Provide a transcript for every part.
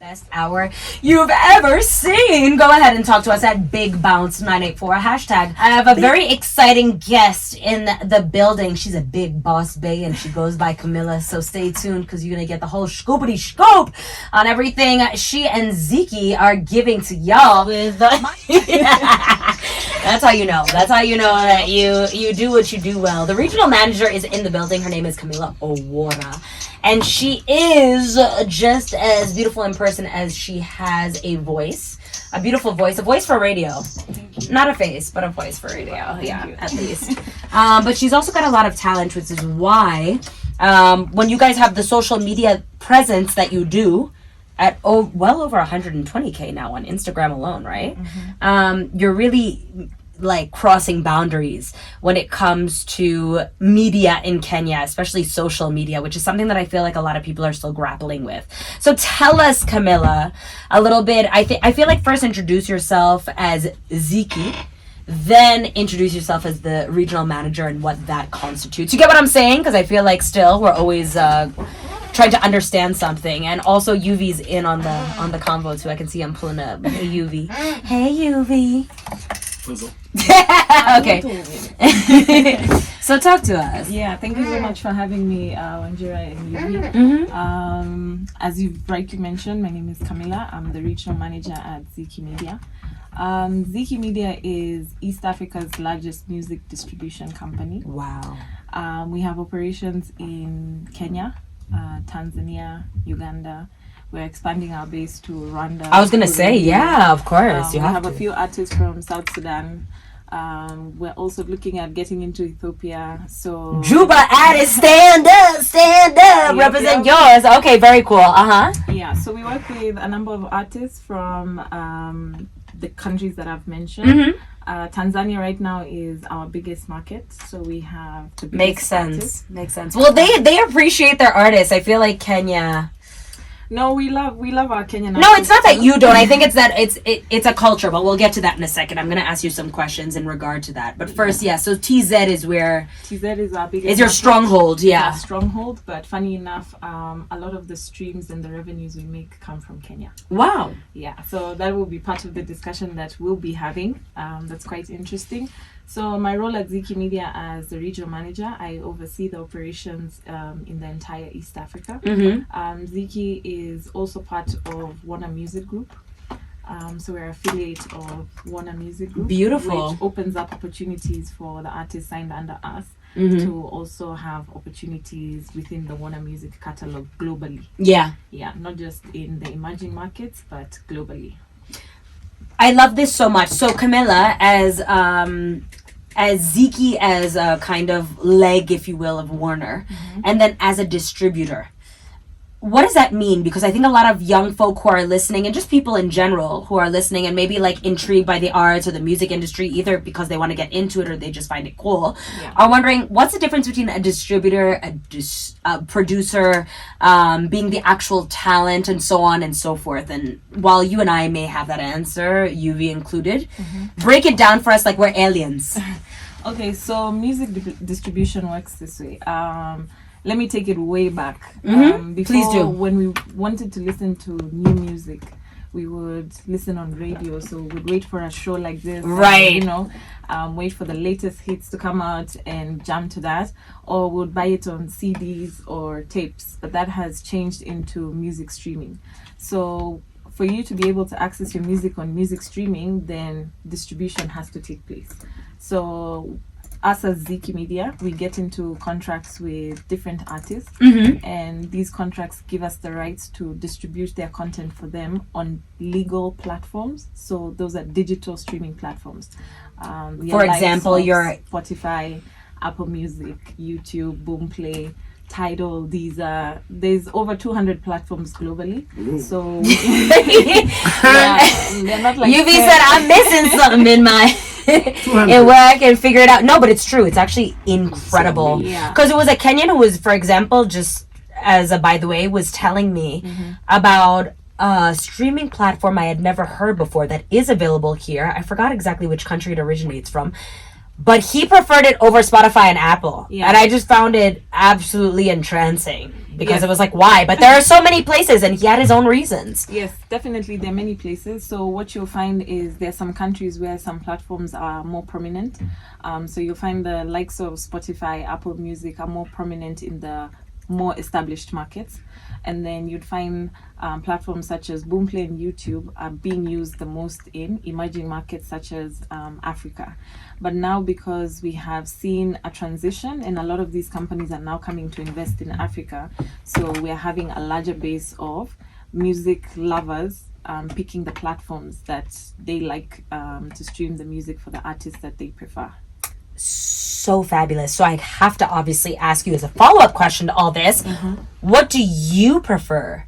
best hour you've ever seen. Go ahead and talk to us at Big Bounce 984 hashtag. I have a very exciting guest in the building. She's a big boss bae and she goes by Camilla, so stay tuned because you're gonna get the whole scoopity scoop on everything she and Ziki are giving to y'all with that's how you know that you do what you do well. The regional manager is in the building. Her name is Camilla Owora. And she is just as beautiful in person as she has a voice. A beautiful voice. A voice for radio. Not a face, but a voice for radio. Yeah, at least. But she's also got a lot of talent, which is why when you guys have the social media presence that you do at well over 120K now on Instagram alone, right? Mm-hmm. You're really like crossing boundaries when it comes to media in Kenya, especially social media, which is something that I feel like a lot of people are still grappling with. So tell us, Camilla, a little bit. I feel like first introduce yourself as Ziki, then introduce yourself as the regional manager and what that constitutes. You get what I'm saying? Because I feel like still we're always trying to understand something. And also UV's in on the convo too. I can see him pulling up. Hey UV. Hey UV. Okay. So talk to us. Yeah, thank you so much for having me, Wanjira and Yuvi. Mm-hmm. As you've rightly mentioned, my name is Camilla. I'm the regional manager at Ziki Media. Ziki Media is East Africa's largest music distribution company. Wow. We have operations in Kenya, Tanzania, Uganda. We're expanding our base to Rwanda. I was going to say, yeah, of course. We have a few artists from South Sudan. We're also looking at getting into Ethiopia. So Juba artists, stand up, represent yours. Okay, very cool. Yeah, so we work with a number of artists from the countries that I've mentioned. Tanzania right now is our biggest market, so we have the biggest artists. Makes sense. Well, they appreciate their artists. I feel like Kenya. No, we love our Kenyan. No, it's not that you don't. I think it's that it's a culture, but we'll get to that in a second. I'm gonna ask you some questions in regard to that. But first, yeah. So TZ is where TZ is our biggest. Is your stronghold, yeah. It's our stronghold, but funny enough, a lot of the streams and the revenues we make come from Kenya. Wow. Yeah, so that will be part of the discussion that we'll be having. That's quite interesting. So my role at Ziki Media as the regional manager, I oversee the operations in the entire East Africa. Ziki is also part of Warner Music Group. So we're affiliate of Warner Music Group. Beautiful. Which opens up opportunities for the artists signed under us to also have opportunities within the Warner Music catalog globally. Yeah. Yeah, not just in the emerging markets, but globally. I love this so much. So Camilla, as Ziki as a kind of leg, if you will, of Warner, and then as a distributor, what does that mean? Because I think a lot of young folk who are listening, and just people in general who are listening and maybe like intrigued by the arts or the music industry, either because they want to get into it or they just find it cool, are wondering what's the difference between a distributor, a producer, being the actual talent, and so on and so forth. And while you and I may have that answer, UV included, break it down for us like we're aliens. Okay, so music distribution works this way. Let me take it way back. Before, please do. When we wanted to listen to new music, we would listen on radio. So we'd wait for a show like this, right? Wait for the latest hits to come out and jam to that, or we'd buy it on CDs or tapes. But that has changed into music streaming. So for you to be able to access your music on music streaming, then distribution has to take place. So us as Ziki Media, we get into contracts with different artists, and these contracts give us the rights to distribute their content for them on legal platforms. So those are digital streaming platforms. For example, your Spotify, Apple Music, YouTube, Boomplay, Tidal. There's over 200 platforms globally. So they're not like UV said I'm missing something in my and where I can figure it out. No, but it's true. It's actually incredible. Because it was a Kenyan who was, for example, just as a by the way, was telling me about a streaming platform I had never heard before that is available here. I forgot exactly which country it originates from. but he preferred it over Spotify and Apple. Yeah. And I just found it absolutely entrancing because Yes. it was like, why? But there are so many places, and he had his own reasons. Yes, definitely. There are many places. So what you'll find is there are some countries where some platforms are more prominent. So you'll find the likes of Spotify, Apple Music are more prominent in the more established markets. And then you'd find platforms such as Boomplay and YouTube are being used the most in emerging markets such as Africa. But now, because we have seen a transition and a lot of these companies are now coming to invest in Africa, so we are having a larger base of music lovers picking the platforms that they like to stream the music for the artists that they prefer. So fabulous. So I have to obviously ask you as a follow-up question to all this, what do you prefer?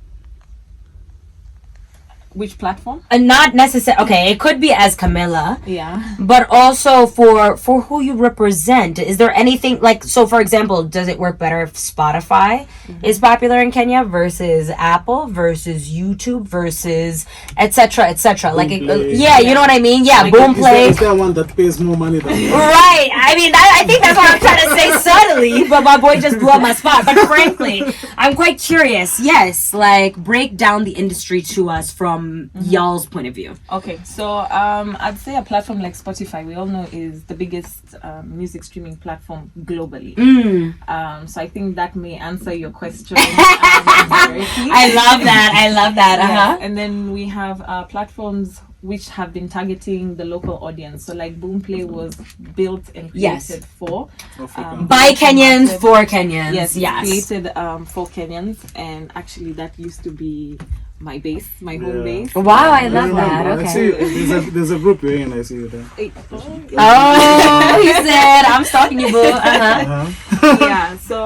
Which platform? And not necessarily, okay, it could be as Camilla, Yeah. but also for who you represent. Is there anything, like, so for example, does it work better if Spotify is popular in Kenya versus Apple versus YouTube versus etc etc, like yeah, you know what I mean? Yeah, Like, Boomplay. Is there one that pays more money than that? Right. I mean, I think that's what I'm trying to say subtly, but my boy just blew up my spot. But frankly, I'm quite curious. Yes, like, break down the industry to us from y'all's point of view. Okay, so I'd say a platform like Spotify, we all know, is the biggest music streaming platform globally. So I think that may answer your question. I love that. I love that. Yeah. And then we have platforms which have been targeting the local audience. So like Boomplay was built and created for By Kenyans for Kenyans. yes, Yes. created for Kenyans, and actually that used to be my base, my home base. Wow, I love that. I see Okay. there's a group you're in. I see you there. Oh, he said, I'm stalking you, boo. Yeah, so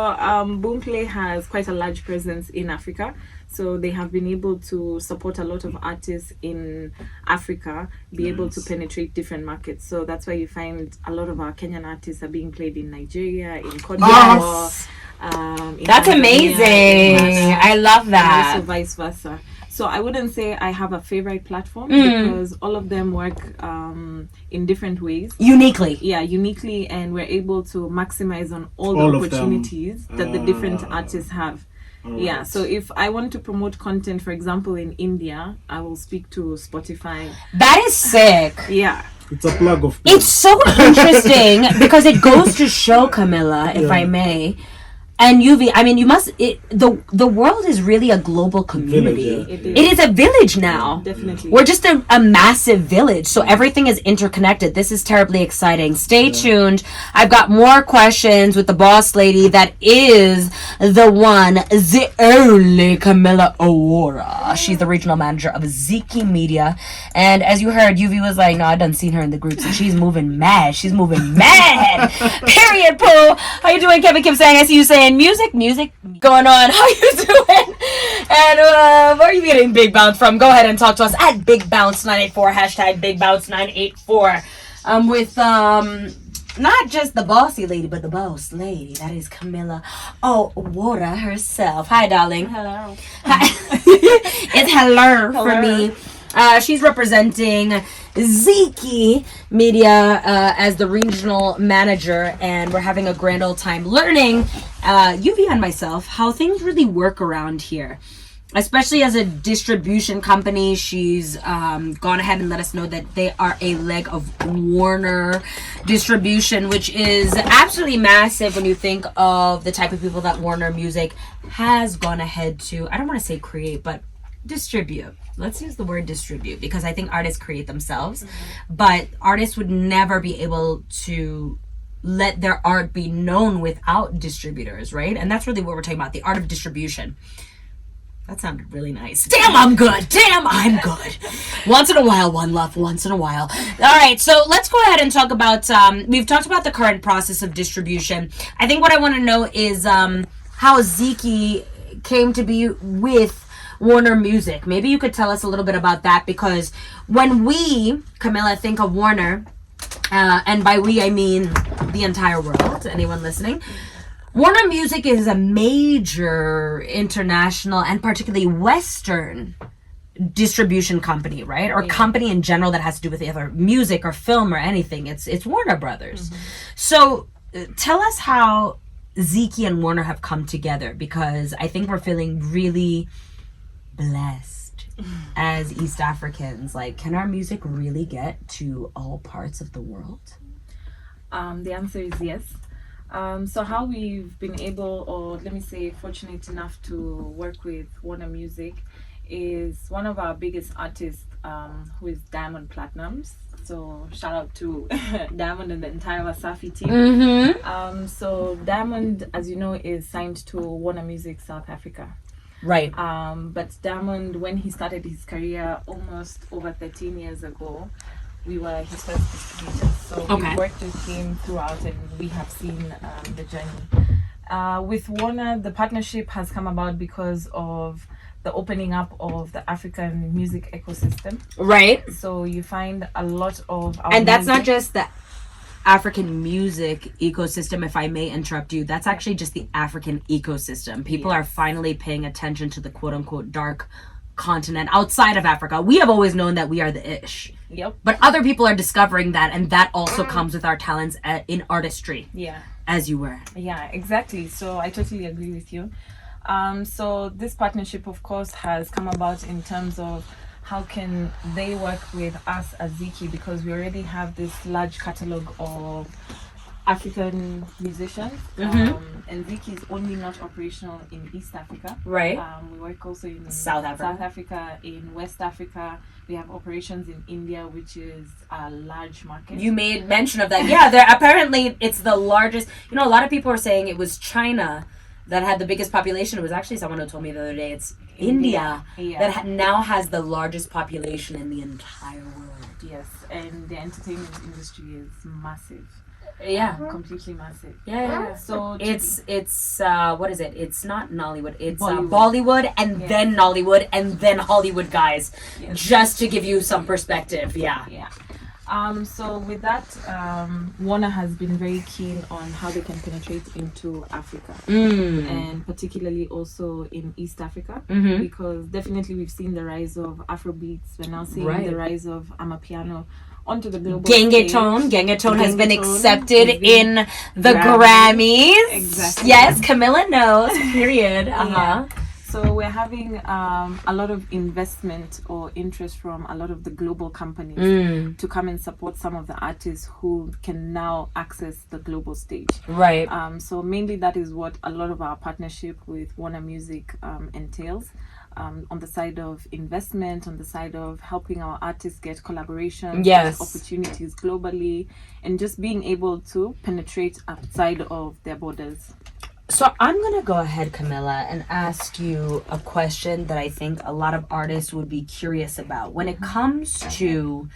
Boomplay has quite a large presence in Africa. So they have been able to support a lot of artists in Africa, be able to penetrate different markets. So that's why you find a lot of our Kenyan artists are being played in Nigeria, in Cote d'Ivoire. Yes. In That's Tanzania, in amazing. Ghana, I love and that. also vice versa. So I wouldn't say I have a favorite platform because all of them work in different ways. Uniquely. Yeah, uniquely, and we're able to maximize on all All the of them. opportunities that the different artists have. Yeah, so if I want to promote content, for example, in India, I will speak to Spotify. That is sick. Yeah. It's a plug of. It's so interesting because it goes to show, Camilla, if I may, and UV. I mean, you must. The world is really a global community. Village, yeah. It is a village now. Definitely. We're just a massive village, so everything is interconnected. This is terribly exciting. Stay tuned. I've got more questions with the boss lady that is the one, the only Camilla Owora. She's the regional manager of Ziki Media. And as you heard, UV was like, no, I done seen her in the groups, and she's moving mad. She's moving mad. Period, Pooh. How you doing, Kevin Kim saying? I see you saying music going on. How you doing? And where are you getting Big Bounce from? Go ahead and talk to us at Big Bounce 984, hashtag Big Bounce 984. With not just the bossy lady, but the boss lady. That is Camilla Owora herself. Hi, darling. Hello. It's hello for me. She's representing Ziki Media as the regional manager, and we're having a grand old time learning, UV and myself, how things really work around here. Especially as a distribution company, she's gone ahead and let us know that they are a leg of Warner Distribution, which is absolutely massive when you think of the type of people that Warner Music has gone ahead to, I don't want to say create, but distribute. Let's use the word distribute, because I think artists create themselves, but artists would never be able to let their art be known without distributors, right? And that's really what we're talking about, the art of distribution. That sounded really nice. Damn, I'm good. Damn, I'm good. Once in a while, Wanluv. Once in a while. All right, so let's go ahead and talk about, we've talked about the current process of distribution. I think what I want to know is how Ziki came to be with Warner Music. Maybe you could tell us a little bit about that, because when we, Camilla, think of Warner, and by we I mean the entire world, anyone listening, Warner Music is a major international and particularly Western distribution company, right? Or company in general that has to do with either music or film or anything. It's Warner Brothers. So tell us how Ziki and Warner have come together, because I think we're feeling really blessed as East Africans. Like, can our music really get to all parts of the world? The answer is yes. So how we've been able, or let me say fortunate enough to work with Warner Music, is one of our biggest artists, who is Diamond Platnumz. So shout out to Diamond and the entire Wasafi team. So Diamond, as you know, is signed to Warner Music South Africa. Right. But Diamond, when he started his career almost over 13 years ago, we were his first distributors. So we worked with him throughout, and we have seen the journey. With Warner, the partnership has come about because of the opening up of the African music ecosystem. Right. So you find a lot of our and that's not just the African music ecosystem, if I may interrupt you. That's actually just the African ecosystem. People are finally paying attention to the quote-unquote dark continent outside of Africa. We have always known that we are the ish. Yep. But other people are discovering that, and that also comes with our talents in artistry. Yeah. As you were. Yeah, exactly. So I totally agree with you. So this partnership, of course, has come about in terms of how can they work with us as Ziki, because we already have this large catalog of African musicians. And Ziki is only not operational in East Africa. Right. We work also in South Africa, in West Africa. We have operations in India, which is a large market. You made mention of that. Yeah, there apparently it's the largest. You know, a lot of people are saying it was China that had the biggest population. It was actually someone who told me the other day it's India that now has the largest population in the entire world. Yes, and the entertainment industry is massive. Yeah, completely massive. Yeah. So it's what is it? It's not Nollywood. It's Bollywood and then Nollywood and then Hollywood, guys. Yes. Just to give you some perspective. Yeah. Yeah. So with that, Warner has been very keen on how they can penetrate into Africa, and particularly also in East Africa, because definitely we've seen the rise of Afrobeats. We're now seeing the rise of Amapiano onto the global stage. Gengetone has been accepted in the Grammys. Exactly. Yes, Camilla knows. Period. Yeah. So we're having a lot of investment or interest from a lot of the global companies to come and support some of the artists who can now access the global stage. Right. So mainly that is what a lot of our partnership with Warner Music entails. On the side of investment, on the side of helping our artists get collaborations, opportunities globally, and just being able to penetrate outside of their borders. So I'm going to go ahead, Camilla, and ask you a question that I think a lot of artists would be curious about. When it comes to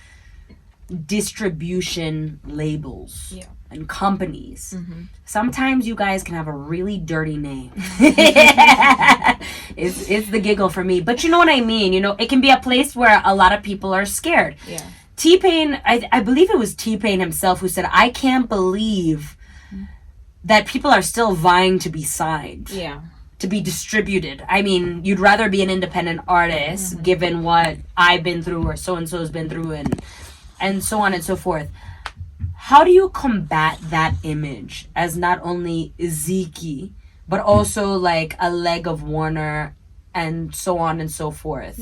distribution labels and companies, sometimes you guys can have a really dirty name. It's the giggle for me. But you know what I mean? You know, it can be a place where a lot of people are scared. Yeah. T-Pain, I believe it was T-Pain himself who said, I can't believe that people are still vying to be signed, to be distributed. I mean, you'd rather be an independent artist, given what I've been through or so-and-so's been through and so on and so forth. How do you combat that image as not only Ziki, but also like a leg of Warner and so on and so forth?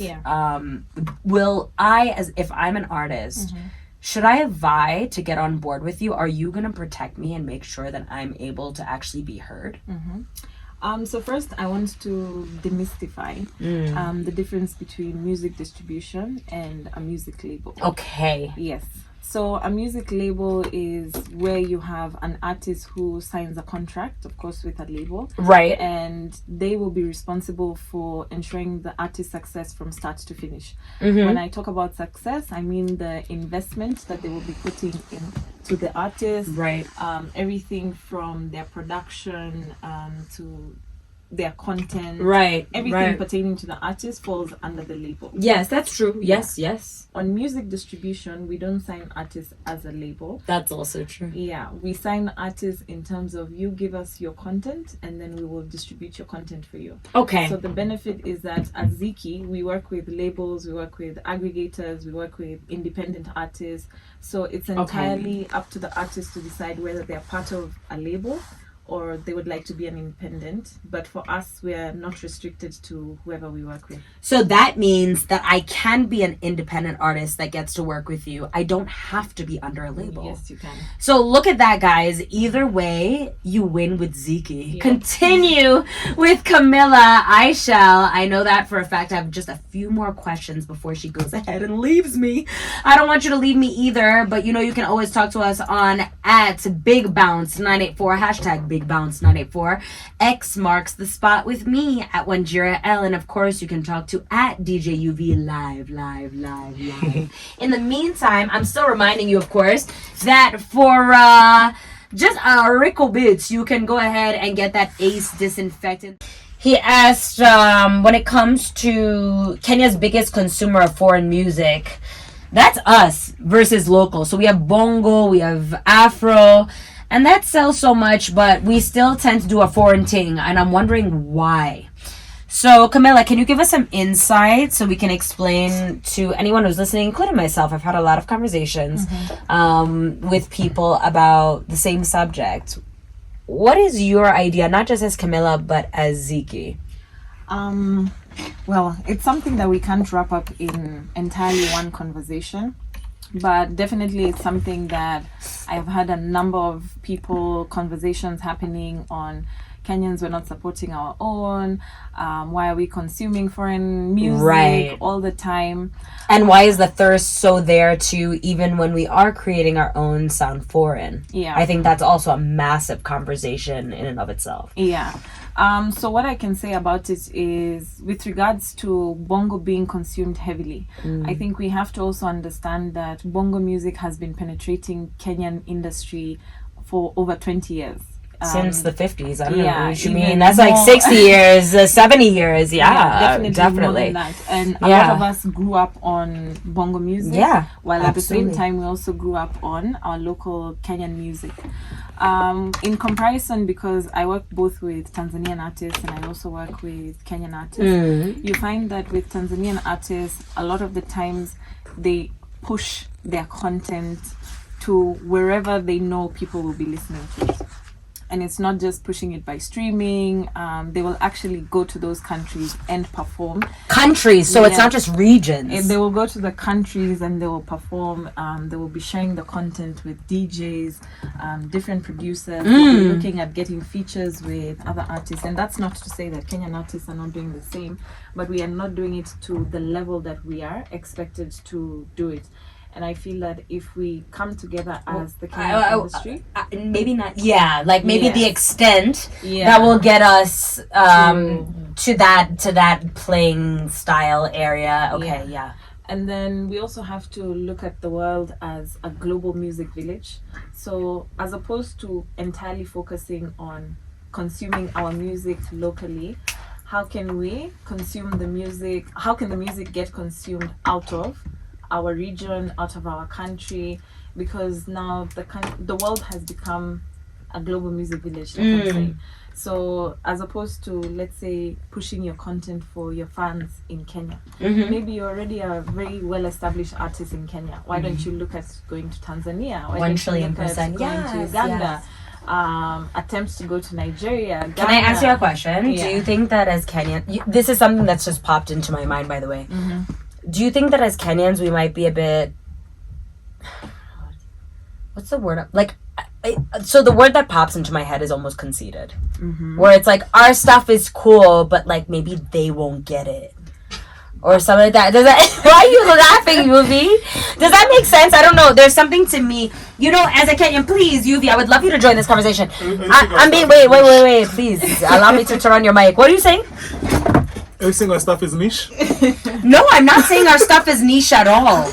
Will I, as if I'm an artist, should I vie to get on board with you? Are you going to protect me and make sure that I'm able to actually be heard? So first, I want to demystify the difference between music distribution and a music label. Okay. Yes. So a music label is where you have an artist who signs a contract, of course, with a label. Right. And they will be responsible for ensuring the artist's success from start to finish. When I talk about success, I mean the investment that they will be putting into the artist. Right. Everything from their production to their content, Right. everything Right. pertaining to the artist falls under the label. Yes, that's true. Yes, yes. On music distribution, we don't sign artists as a label. That's also true. Yeah, we sign artists in terms of you give us your content and then we will distribute your content for you. Okay. So the benefit is that at Ziki, we work with labels, we work with aggregators, we work with independent artists. So it's entirely up to the artist to decide whether they're part of a label or they would like to be an independent. But for us, we're not restricted to whoever we work with. So that means that I can be an independent artist that gets to work with you. I don't have to be under a label. Yes, you can. So look at that, guys. Either way, you win with Ziki. Yeah. Continue with Camilla. I shall. I know that for a fact. I have just a few more questions before she goes ahead and leaves me. I don't want you to leave me either, but you know you can always talk to us on @BigBounce984, hashtag BigBounce984. X marks the spot with me at Wanjira L. And of course, you can talk to @DJUV live. In the meantime, I'm still reminding you, of course, that for just a rickle bits, you can go ahead and get that Ace disinfectant. He asked, when it comes to Kenya's biggest consumer of foreign music, that's us versus local. So we have bongo, we have afro, and that sells so much, but we still tend to do a foreign thing, and I'm wondering why. So, Camilla, can you give us some insight so we can explain to anyone who's listening, including myself? I've had a lot of conversations with people about the same subject. What is your idea, not just as Camilla, but as Ziki? Well, it's something that we can't wrap up in entirely one conversation, but definitely it's something that I've had a number of conversations happening on. Kenyans, we're not supporting our own. Why are we consuming foreign music all the time? And why is the thirst so there to, even when we are creating our own, sound foreign? Yeah. I think that's also a massive conversation in and of itself. Yeah. So what I can say about it is, with regards to bongo being consumed heavily, I think we have to also understand that bongo music has been penetrating Kenyan industry for over 20 years. Since the 50s. I don't know yeah, what you even mean. That's like more. 60 years, 70 years. Yeah, definitely. More than that. And a lot of us grew up on bongo music. Yeah, while at the same absolutely. time, we also grew up on our local Kenyan music. In comparison, because I work both with Tanzanian artists and I also work with Kenyan artists, you find that with Tanzanian artists, a lot of the times they push their content to wherever they know people will be listening to it. And it's not just pushing it by streaming. They will actually go to those countries and perform. Countries, so it's not just regions. They will go to the countries and they will perform. They will be sharing the content with DJs, different producers. They'll be looking at getting features with other artists. And that's not to say that Kenyan artists are not doing the same, but we are not doing it to the level that we are expected to do it. And I feel that if we come together as the Kenyan industry, maybe not. Yeah, like maybe the extent Yeah. that will get us to that playing style area. Okay, yeah. And then we also have to look at the world as a global music village. So as opposed to entirely focusing on consuming our music locally, how can we consume the music? How can the music get consumed out of our region, out of our country? Because now the world has become a global music village, like I'm saying. So as opposed to, let's say, pushing your content for your fans in Kenya, maybe you're already a very well-established artist in Kenya. Why don't you look at going to Tanzania? Why 1 don't you trillion look at percent. going to Uganda? Attempts to go to Nigeria, Ghana. Can I ask you a question? Yeah. Do you think that as Kenyan, this is something that's just popped into my mind, by the way. Do you think that as Kenyans we might be a bit, what's the word? Like, so the word that pops into my head is almost conceited. Where it's like, our stuff is cool, but like maybe they won't get it. Or something like that. Does that why are you laughing, Yuvi? Does that make sense? I don't know. There's something to me. You know, as a Kenyan, please, Yuvi, I would love you to join this conversation. I'm being wait, please. Allow me to turn on your mic. What are you saying? Every single stuff is niche. No, I'm not saying our stuff is niche at all.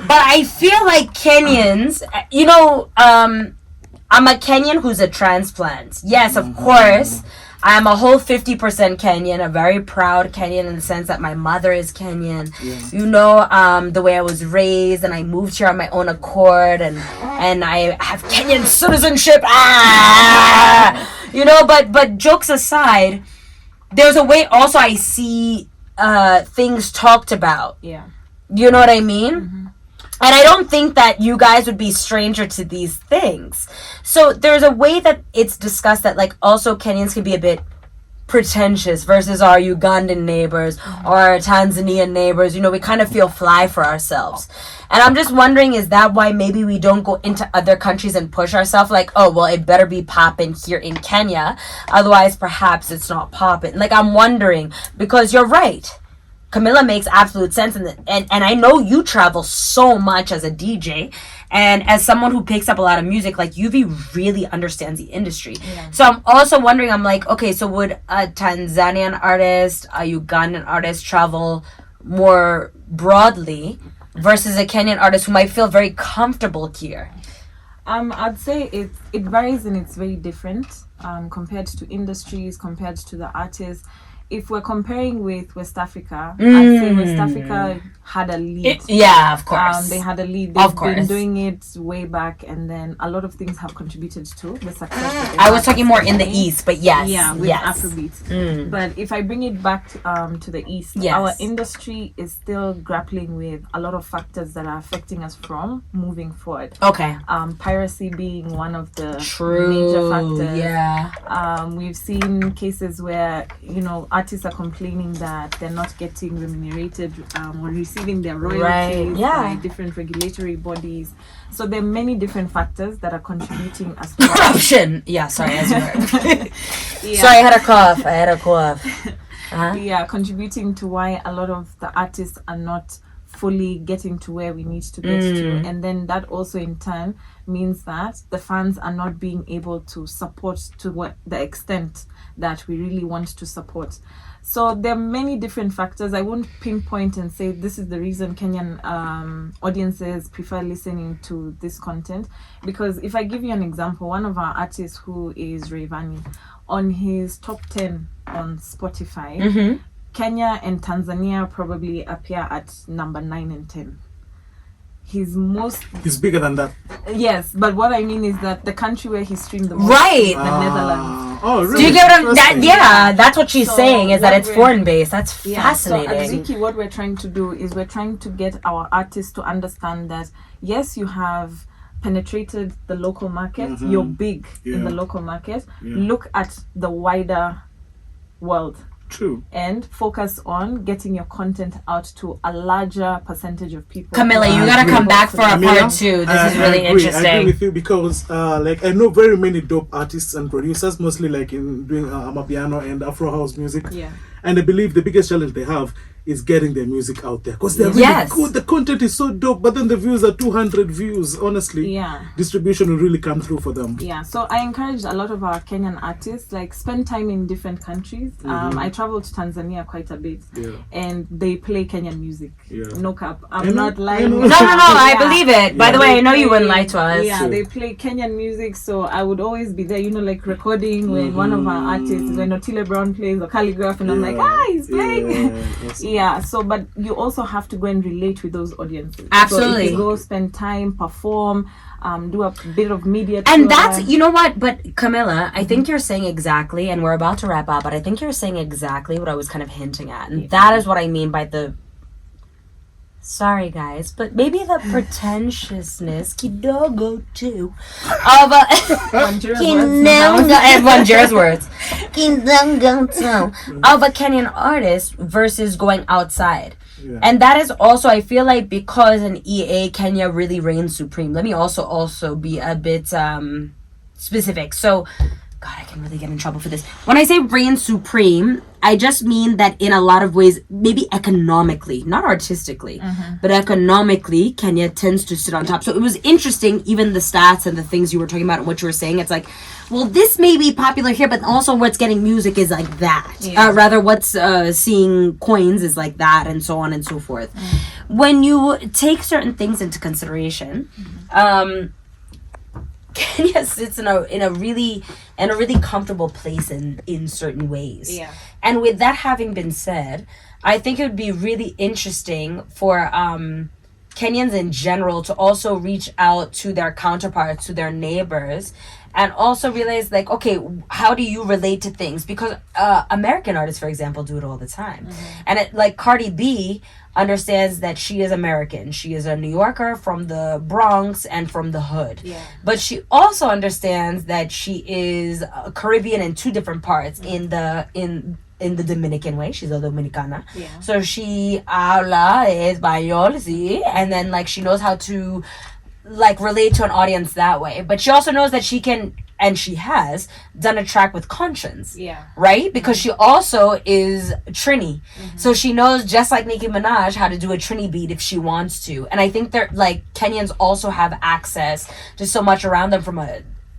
But I feel like Kenyans, you know, I'm a Kenyan who's a transplant. Yes, of course. I'm a whole 50% Kenyan, a very proud Kenyan in the sense that my mother is Kenyan. You know, the way I was raised, and I moved here on my own accord, and I have Kenyan citizenship. You know, but jokes aside, there's a way also I see things talked about. Yeah. You know what I mean? And I don't think that you guys would be stranger to these things. So there's a way that it's discussed that like also Kenyans can be a bit pretentious versus our Ugandan neighbors or our Tanzanian neighbors. You know, we kind of feel fly for ourselves. And I'm just wondering, is that why maybe we don't go into other countries and push ourselves like, oh, well, it better be poppin' here in Kenya. Otherwise, perhaps it's not poppin'. Like, I'm wondering, because you're right. Camilla makes absolute sense, and I know you travel so much as a DJ, and as someone who picks up a lot of music, like UV really understands the industry. Yeah. So I'm also wondering, I'm like, okay, so would a Tanzanian artist, a Ugandan artist travel more broadly versus a Kenyan artist who might feel very comfortable here? I'd say it varies and it's very different compared to industries, compared to the artists. If we're comparing with West Africa, I'd say West Africa had a lead. Yeah, of course. They had a lead. They've been doing it way back, and then a lot of things have contributed to the success. That I was talking more in the East, but yes. Yeah, with Afrobeat. But if I bring it back to the East, our industry is still grappling with a lot of factors that are affecting us from moving forward. Okay. Piracy being one of the major factors. Yeah. We've seen cases where, you know, artists are complaining that they're not getting remunerated or receiving their royalties by different regulatory bodies. So there are many different factors that are contributing as well. Corruption! Yeah, sorry, as you heard. Sorry, I had a cough. Yeah, contributing to why a lot of the artists are not fully getting to where we need to get to. And then that also in turn means that the fans are not being able to support to what the extent that we really want to support. So there are many different factors. I won't pinpoint and say this is the reason Kenyan audiences prefer listening to this content, because if I give you an example, one of our artists who is Rayvanny, on his top 10 on Spotify, Kenya and Tanzania probably appear at number 9 and 10. He's bigger than that. Yes, but what I mean is that the country where he streamed the most is the Netherlands. Oh, really? Do you get what I'm... that's what she's saying, is that it's foreign based. That's fascinating. So at Ziki, what we're trying to do is we're trying to get our artists to understand that, yes, you have penetrated the local market, you're big in the local market. Look at the wider world. True. And focus on getting your content out to a larger percentage of people. Camilla, you gotta come back for a part 2. This is really interesting. I agree with you because like I know very many dope artists and producers, mostly like in doing Amapiano and Afro house music. Yeah. And I believe the biggest challenge they have is getting their music out there because they're really good. The content is so dope, but then the views are 200 views. Honestly, distribution will really come through for them. Yeah, so I encourage a lot of our Kenyan artists, like, spend time in different countries. I travel to Tanzania quite a bit, and they play Kenyan music. No cap, I'm not lying. No, I believe it. By the way, I know you wouldn't lie to us. Yeah, they play Kenyan music, so I would always be there, you know, like recording when one of our artists, when Otile Brown plays or Calligraph, and I'm like, he's playing. Yeah, so but you also have to go and relate with those audiences. Absolutely. So if you go spend time, perform, do a bit of media. And that's, you know what, but Camilla, I think you're saying exactly, and we're about to wrap up, but I think you're saying exactly what I was kind of hinting at. And that is what I mean by the, sorry guys, but maybe the pretentiousness, kidogo too, of a Wanjira's words, of a Kenyan artist versus going outside. And that is also, I feel like, because in EA Kenya really reigns supreme. Let me also be a bit specific. So, God, I can really get in trouble for this. When I say reign supreme, I just mean that in a lot of ways, maybe economically, not artistically, but economically, Kenya tends to sit on top. So it was interesting, even the stats and the things you were talking about and what you were saying. It's like, well, this may be popular here, but also what's getting music is like that. Rather, what's seeing coins is like that, and so on and so forth. When you take certain things into consideration, Kenya sits in a really comfortable place in certain ways. Yeah. And with that having been said, I think it would be really interesting for Kenyans in general to also reach out to their counterparts, to their neighbors, and also realize, like, okay, how do you relate to things? Because American artists, for example, do it all the time. And like Cardi B understands that she is American. She is a New Yorker from the Bronx and from the hood. Yeah. But she also understands that she is Caribbean in two different parts. In the Dominican way, she's a Dominicana. Yeah. So she habla español, sí, and then like she knows how to like relate to an audience that way. But she also knows that she can, and she has done a track with Conscience. Yeah. Right? Because she also is Trini. So she knows, just like Nicki Minaj, how to do a Trini beat if she wants to. And I think that like Kenyans also have access to so much around them from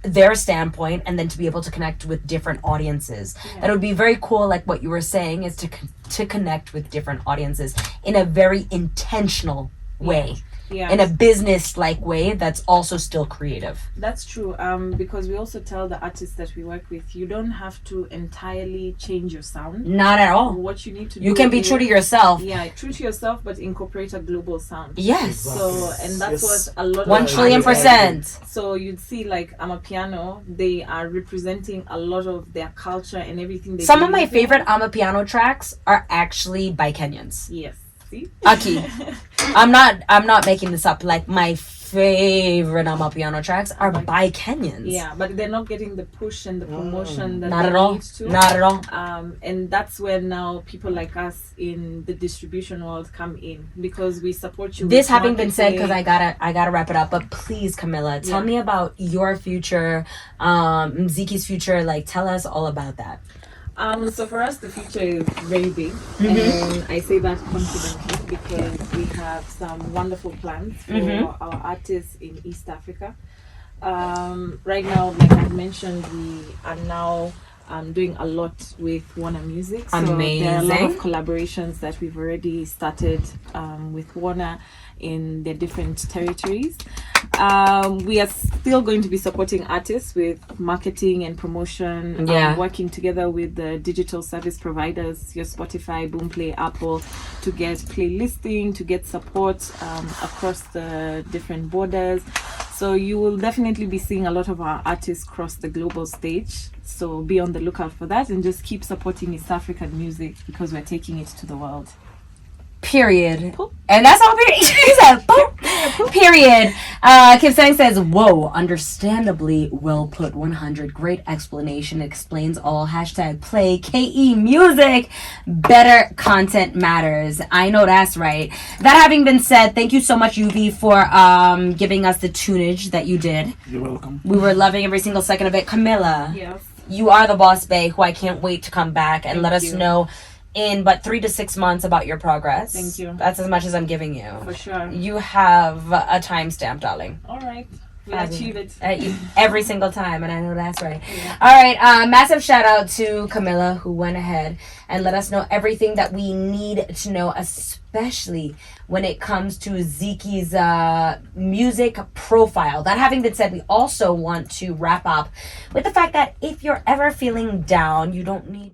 their standpoint, and then to be able to connect with different audiences. And it would be very cool, like what you were saying, is to connect with different audiences in a very intentional way. Yeah. In a business-like way that's also still creative. That's true. Because we also tell the artists that we work with, you don't have to entirely change your sound. Not at all. What you need to do, you can be true to yourself. Yeah, true to yourself, but incorporate a global sound. Yes. So, and that's what a lot 1 of trillion %. So you'd see, like, Amapiano, they are representing a lot of their culture and everything. Some of my favorite Amapiano tracks are actually by Kenyans. Yes. Aki. I'm not making this up. Like, my favorite Amapiano tracks are by Kenyans. Yeah, but they're not getting the push and the promotion that not they at all. need to. Not at all. And that's where now people like us in the distribution world come in, because we support you. This having been said, because I gotta wrap it up, but please, Camilla, tell me about your future, Mziiki's future. Like, tell us all about that. So for us, the future is very big, and I say that confidently because we have some wonderful plans for our artists in East Africa. Right now, like I mentioned, we are now doing a lot with Warner Music. So Amazing. There are a lot of collaborations that we've already started with Warner in their different territories. We are still going to be supporting artists with marketing and promotion, working together with the digital service providers, your Spotify, Boomplay, Apple, to get playlisting, to get support across the different borders. So you will definitely be seeing a lot of our artists cross the global stage. So be on the lookout for that, and just keep supporting East African music, because we're taking it to the world. Period. And that's all. Period. She said, period. Kim Sang says, whoa, understandably well put. 100. Great explanation. Explains all. Hashtag play KE music. Better content matters. I know that's right. That having been said, thank you so much, UV, for giving us the tunage that you did. You're welcome. We were loving every single second of it. Camilla, Yes. you are the boss bae, who I can't wait to come back and Thank let us you. know in but 3 to 6 months about your progress. Thank you. That's as much as I'm giving you. For sure. You have a timestamp, darling. All right. We'll achieve it. Every single time, and I know that's right. Yeah. All right, massive shout out to Camilla, who went ahead and let us know everything that we need to know, especially when it comes to Ziki's music profile. That having been said, we also want to wrap up with the fact that if you're ever feeling down, you don't need